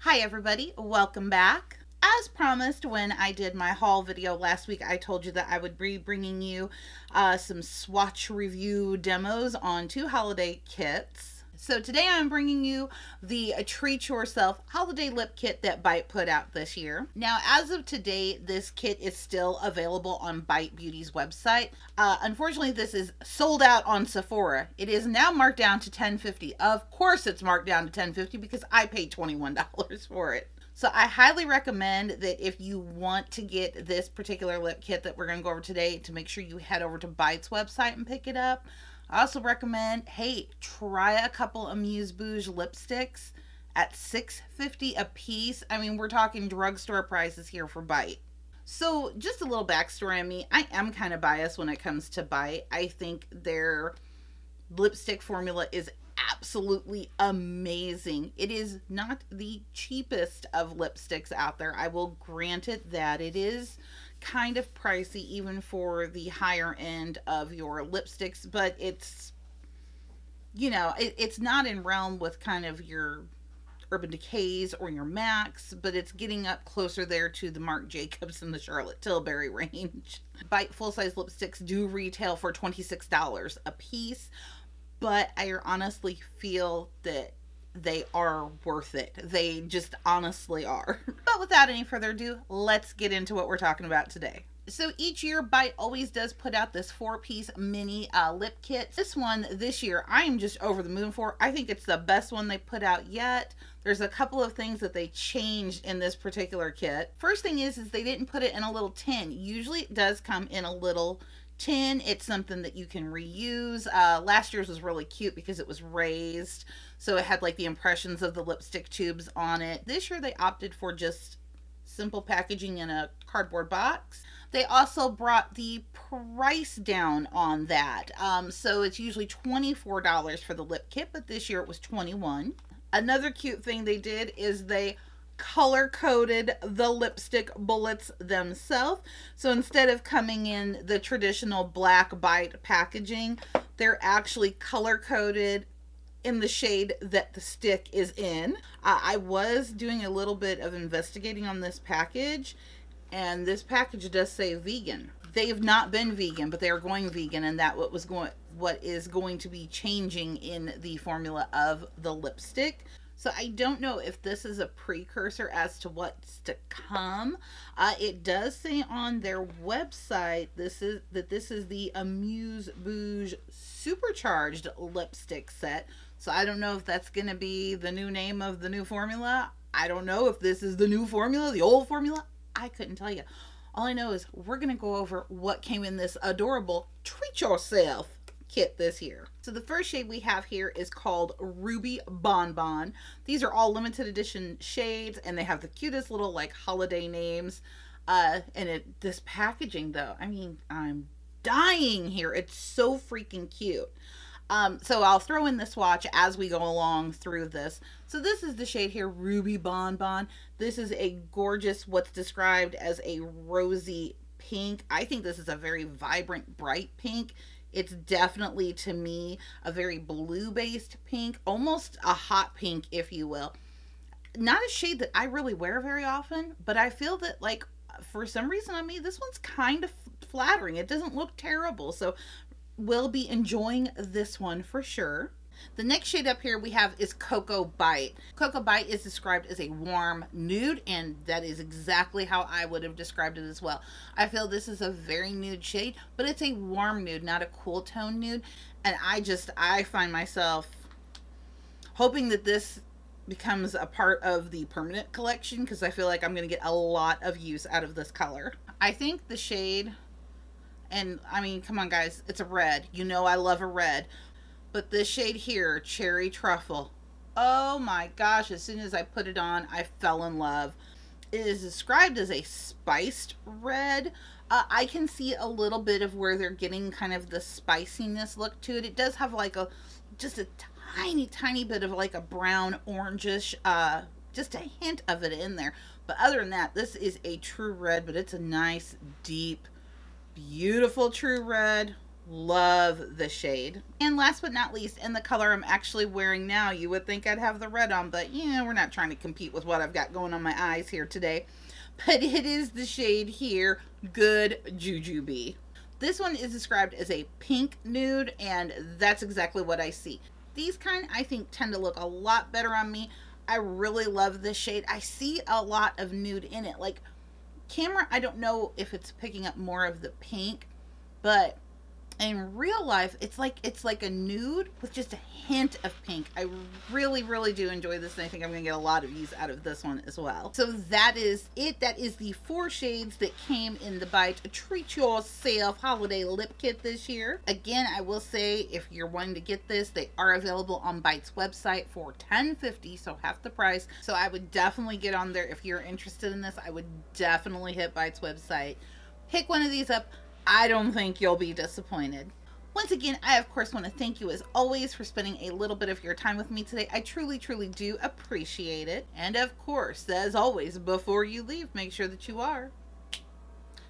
Hi everybody, welcome back. As promised, when I did my haul video last week, I told you that I would be bringing you some swatch review demos on 2 holiday kits. So today I'm bringing you the Treat Yourself Holiday Lip Kit that Bite put out this year. Now, as of today, this kit is still available on Bite Beauty's website. Unfortunately, this is sold out on Sephora. It is now marked down to $10.50. Of course it's marked down to $10.50 because I paid $21 for it. So I highly recommend that if you want to get this particular lip kit that we're going to go over today, to make sure you head over to Bite's website and pick it up. I also recommend, hey, try a couple Amuse-Bouche lipsticks at $6.50 a piece. I mean, we're talking drugstore prices here for Bite. So just a little backstory on me. I am kind of biased when it comes to Bite. I think their lipstick formula is absolutely amazing. It is not the cheapest of lipsticks out there. I will grant it that it is kind of pricey even for the higher end of your lipsticks, but it's, you know, it's not in realm with kind of your Urban Decays or your M.A.Cs, but it's getting up closer there to the Marc Jacobs and the Charlotte Tilbury range. Bite full-size lipsticks do retail for $26 a piece, but I honestly feel that they are worth it. They just honestly are. But without any further ado, let's get into what we're talking about today. So each year, Bite always does put out this 4-piece mini lip kit. This one, this year, I am just over the moon for. I think it's the best one they put out yet. There's a couple of things that they changed in this particular kit. First thing is they didn't put it in a little tin. Usually it does come in a little tin. It's something that you can reuse. Last year's was really cute because it was raised, so it had like the impressions of the lipstick tubes on it. This year they opted for just simple packaging in a cardboard box. They also brought the price down on that, so it's usually $24 for the lip kit, but this year it was $21. Another cute thing they did is they color coded the lipstick bullets themselves. So instead of coming in the traditional black Bite packaging, they're actually color coded in the shade that the stick is in. I was doing a little bit of investigating on this package, and this package does say vegan. They've not been vegan, but they are going vegan, and that what is going to be changing in the formula of the lipstick. So I don't know if this is a precursor as to what's to come. It does say on their website this is the Amuse-Bouche Supercharged Lipstick Set. So I don't know if that's going to be the new name of the new formula. I don't know if this is the new formula, the old formula. I couldn't tell you. All I know is we're going to go over what came in this adorable Treat Yourself kit this year. So the first shade we have here is called Ruby Bonbon. These are all limited edition shades, and they have the cutest little like holiday names. This packaging though, I mean, I'm dying here. It's so freaking cute. So I'll throw in the swatch as we go along through this. So this is the shade here, Ruby Bonbon. This is a gorgeous, what's described as a rosy pink. I think this is a very vibrant, bright pink. It's definitely, to me, a very blue-based pink, almost a hot pink, if you will. Not a shade that I really wear very often, but I feel that, like, for some reason on me, this one's kind of flattering. It doesn't look terrible, so we'll be enjoying this one for sure. The next shade up here we have is Cocoa Bite. Cocoa Bite is described as a warm nude, and that is exactly how I would have described it as well. I feel this is a very nude shade, but it's a warm nude, not a cool tone nude. And I find myself hoping that this becomes a part of the permanent collection, because I feel like I'm going to get a lot of use out of this color. I think the shade, and I mean, come on guys, it's a red. You know I love a red. But this shade here, Cherry Truffle, oh my gosh, as soon as I put it on, I fell in love. It is described as a spiced red. I can see a little bit of where they're getting kind of the spiciness look to it. It does have like just a tiny bit of like a brown orangish, just a hint of it in there. But other than that, this is a true red, but it's a nice, deep, beautiful true red Love the shade. And last but not least, in the color I'm actually wearing now, you would think I'd have the red on, but yeah, we're not trying to compete with what I've got going on my eyes here today. But it is the shade here, Good Jujube. This one is described as a pink nude, and that's exactly what I see. These kind, I think, tend to look a lot better on me. I really love this shade. I see a lot of nude in it. Like, camera, I don't know if it's picking up more of the pink, but in real life, it's like a nude with just a hint of pink. I really, really do enjoy this, and I think I'm going to get a lot of use out of this one as well. So that is it. That is the 4 shades that came in the Beige Treat Yourself Holiday Lip Kit this year. Again, I will say, if you're wanting to get this, they are available on Beige's website for $10.50, so half the price. So I would definitely get on there if you're interested in this. I would definitely hit Beige's website. Pick one of these up. I don't think you'll be disappointed. Once again, I of course want to thank you as always for spending a little bit of your time with me today. I truly, truly do appreciate it. And of course, as always, before you leave, make sure that you are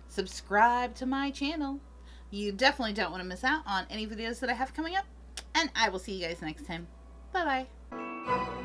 subscribed to my channel. You definitely don't want to miss out on any videos that I have coming up. And I will see you guys next time. Bye-bye.